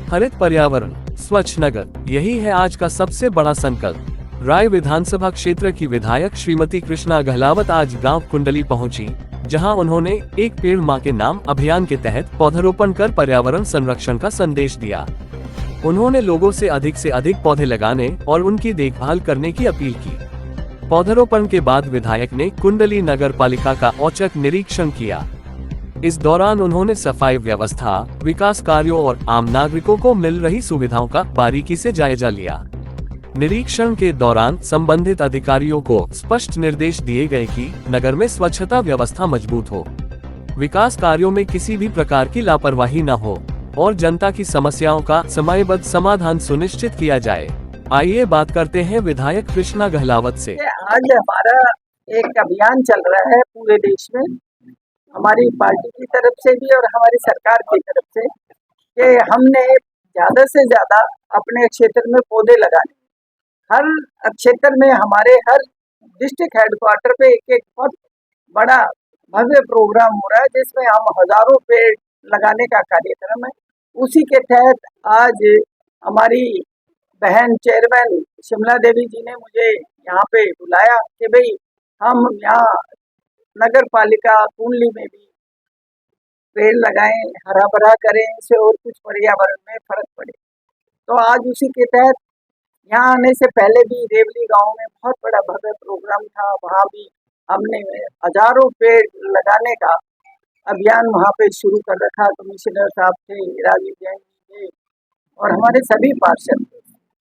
हरित पर्यावरण, स्वच्छ नगर, यही है आज का सबसे बड़ा संकल्प। राय विधानसभा क्षेत्र की विधायक श्रीमती कृष्णा गहलावत आज गांव कुंडली पहुंची, जहां उन्होंने एक पेड़ मां के नाम अभियान के तहत पौधारोपण कर पर्यावरण संरक्षण का संदेश दिया। उन्होंने लोगों से अधिक पौधे लगाने और उनकी देखभाल करने की अपील की। पौधारोपण के बाद विधायक ने कुंडली नगर पालिका का औचक निरीक्षण किया। इस दौरान उन्होंने सफाई व्यवस्था, विकास कार्यों और आम नागरिकों को मिल रही सुविधाओं का बारीकी से जायजा लिया। निरीक्षण के दौरान संबंधित अधिकारियों को स्पष्ट निर्देश दिए गए कि नगर में स्वच्छता व्यवस्था मजबूत हो, विकास कार्यों में किसी भी प्रकार की लापरवाही न हो और जनता की समस्याओं का समयबद्ध समाधान सुनिश्चित किया जाए। आइए बात करते हैं विधायक कृष्णा गहलावत से। आज हमारा एक अभियान चल रहा है पूरे देश में, हमारी पार्टी की तरफ से भी और हमारी सरकार की तरफ से, कि हमने ज्यादा से ज्यादा अपने क्षेत्र में पौधे लगाने। हर क्षेत्र में हमारे हर डिस्ट्रिक्ट हेडक्वार्टर पे एक बहुत बड़ा भव्य प्रोग्राम हो रहा है, जिसमें हम हजारों पेड़ लगाने का कार्यक्रम है। उसी के तहत आज हमारी बहन चेयरमैन शिमला देवी जी ने मुझे यहाँ पे बुलाया कि भाई हम यहाँ नगर पालिका कुंडली में भी पेड़ लगाएं, हरा भरा करें, इससे और कुछ पर्यावरण में फर्क पड़े। तो आज उसी के तहत यहाँ आने से पहले भी रेवली गांव में बहुत बड़ा भव्य प्रोग्राम था, वहाँ भी हमने हजारों पेड़ लगाने का अभियान वहाँ पे शुरू कर रखा। कमिश्नर साहब थे, राजीव जैन जी थे और हमारे सभी पार्षद।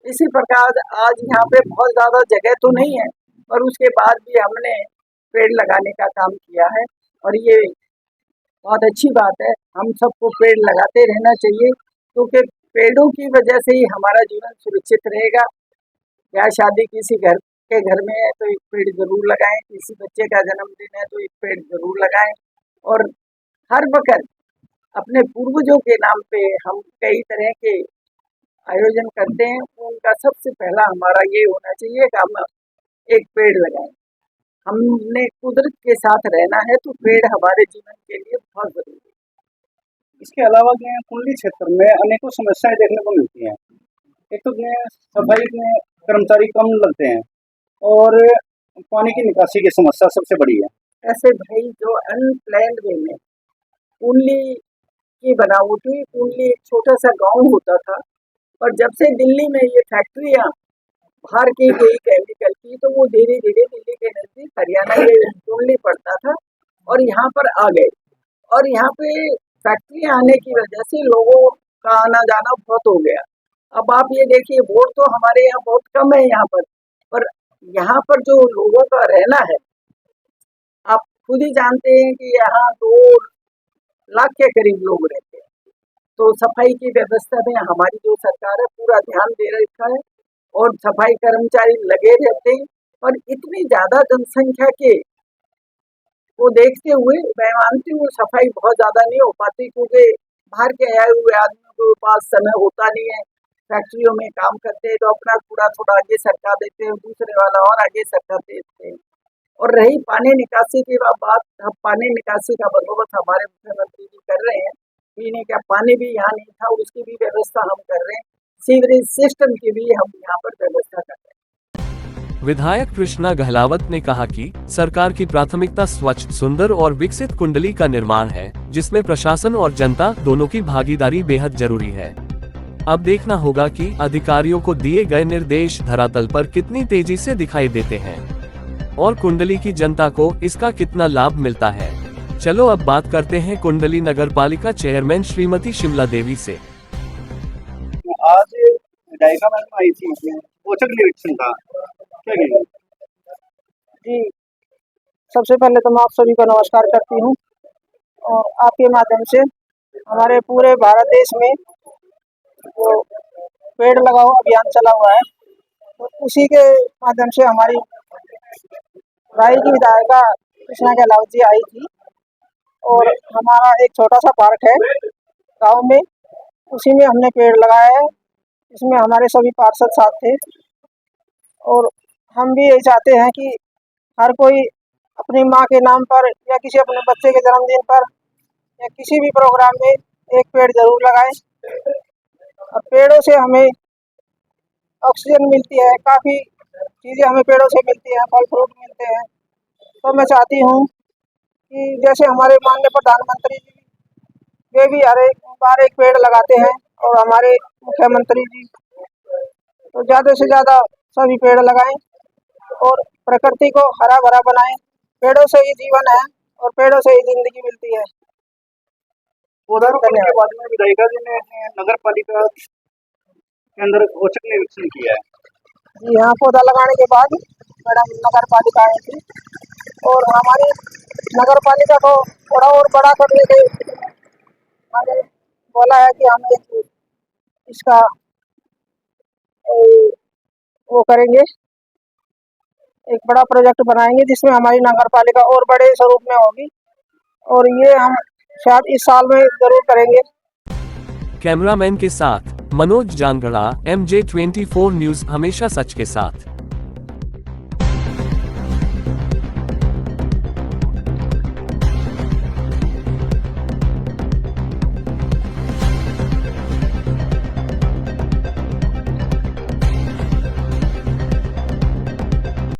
इसी प्रकार आज यहाँ पे बहुत ज़्यादा जगह तो नहीं है, पर उसके बाद भी हमने पेड़ लगाने का काम किया है और ये बहुत अच्छी बात है। हम सबको पेड़ लगाते रहना चाहिए, क्योंकि पेड़ों की वजह से ही हमारा जीवन सुरक्षित रहेगा। या शादी किसी घर में है तो एक पेड़ जरूर लगाएं, किसी बच्चे का जन्मदिन है तो एक पेड़ जरूर लगाएं। और हर वक्त अपने पूर्वजों के नाम पे हम कई तरह के आयोजन करते हैं, उनका सबसे पहला हमारा ये होना चाहिए कि हम एक पेड़ लगाएं। हमने कुदरत के साथ रहना है तो पेड़ हमारे जीवन के लिए बहुत जरूरी है। इसके अलावा जो है कुंडली क्षेत्र में अनेकों समस्याएं देखने को मिलती हैं। एक तो सफाई में कर्मचारी कम लगते हैं और पानी की निकासी की समस्या सबसे बड़ी है। ऐसे भाई जो अनप्लैन्ड वे में कुंडली की बनावट हुई, कुंडली एक छोटा सा गांव होता था और जब से दिल्ली में ये फैक्ट्रियां बाहर की गई केमिकल की, तो वो धीरे धीरे दिल्ली के नजदीक हरियाणा ये कुंडली पड़ता था और यहाँ पर आ गए। और यहाँ पे फैक्ट्री आने की वजह से लोगों का आना जाना बहुत हो गया। अब आप ये देखिए, वोट तो हमारे यहाँ बहुत कम है यहाँ पर यहाँ पर जो लोगों का रहना है, आप खुद ही जानते हैं कि यहाँ 2 लाख के करीब लोग रहते हैं। तो सफाई की व्यवस्था में हमारी जो सरकार है पूरा ध्यान दे रखा है और सफाई कर्मचारी लगे रहते हैं। और इतनी ज्यादा जनसंख्या के वो देखते हुए मैं मानती हूँ सफाई बहुत ज्यादा नहीं हो पाती, क्योंकि बाहर के आए हुए आदमियों के पास समय होता नहीं है। फैक्ट्रियों में काम करते हैं तो अपना कूड़ा थोड़ा आगे सरका देते हैं, दूसरे वाला और आगे सरका देते हैं। और रही पानी निकासी की बात, अब पानी निकासी का बंदोबस्त हमारे मुख्यमंत्री जी कर रहे हैं। पीने का पानी भी यहाँ नहीं था, उसकी भी व्यवस्था हम कर रहे हैं। सीवरेज सिस्टम की भी हम यहाँ पर व्यवस्था कर रहे हैं। विधायक कृष्णा गहलावत ने कहा कि सरकार की प्राथमिकता स्वच्छ, सुंदर और विकसित कुंडली का निर्माण है, जिसमें प्रशासन और जनता दोनों की भागीदारी बेहद जरूरी है। अब देखना होगा कि अधिकारियों को दिए गए निर्देश धरातल पर कितनी तेजी से दिखाई देते हैं और कुंडली की जनता को इसका कितना लाभ मिलता है। चलो अब बात करते हैं कुंडली नगर पालिका चेयरमैन श्रीमती शिमला देवी से। आज विधायिका मैडम आई थी, औचक निरीक्षण था, क्या कहेंगे? जी, सबसे पहले तो मैं आप सभी को नमस्कार करती हूँ और आपके माध्यम से हमारे पूरे भारत देश में जो पेड़ लगाओ अभियान चला हुआ है, तो उसी के माध्यम से हमारी राय की विधायिका कृष्णा गहलावत जी आई थी और हमारा एक छोटा सा पार्क है गांव में, उसी में हमने पेड़ लगाया है। इसमें हमारे सभी पार्षद साथ थे और हम भी यही चाहते हैं कि हर कोई अपनी माँ के नाम पर या किसी अपने बच्चे के जन्मदिन पर या किसी भी प्रोग्राम में एक पेड़ जरूर लगाएं। और पेड़ों से हमें ऑक्सीजन मिलती है, काफ़ी चीज़ें हमें पेड़ों से मिलती हैं, फल फ्रूट मिलते हैं। तो मैं चाहती हूँ कि जैसे हमारे माननीय प्रधानमंत्री जी, वे भी हर एक बार एक पेड़ लगाते हैं, और हमारे मुख्यमंत्री जी तो ज़्यादा से ज़्यादा सभी पेड़ लगाएं और प्रकृति को हरा भरा बनाएं। पेड़ों से ही जीवन है और पेड़ों से ही जिंदगी मिलती है। पौधारोपण के बाद में विधायिका जी ने नगर पालिका के अंदर औचक निरीक्षण किया है। जी हाँ, पौधा लगाने के बाद मैडम नगर पालिका आई थी और हमारी नगर पालिका को थोड़ा और बड़ा करने के हमें बोला है कि हम एक इसका वो करेंगे, एक बड़ा प्रोजेक्ट बनाएंगे जिसमें हमारी नगर पालिका और बड़े स्वरूप में होगी, और ये हम शायद इस साल में जरूर करेंगे। कैमरामैन के साथ मनोज जानगड़ा, MJ24 न्यूज, हमेशा सच के साथ।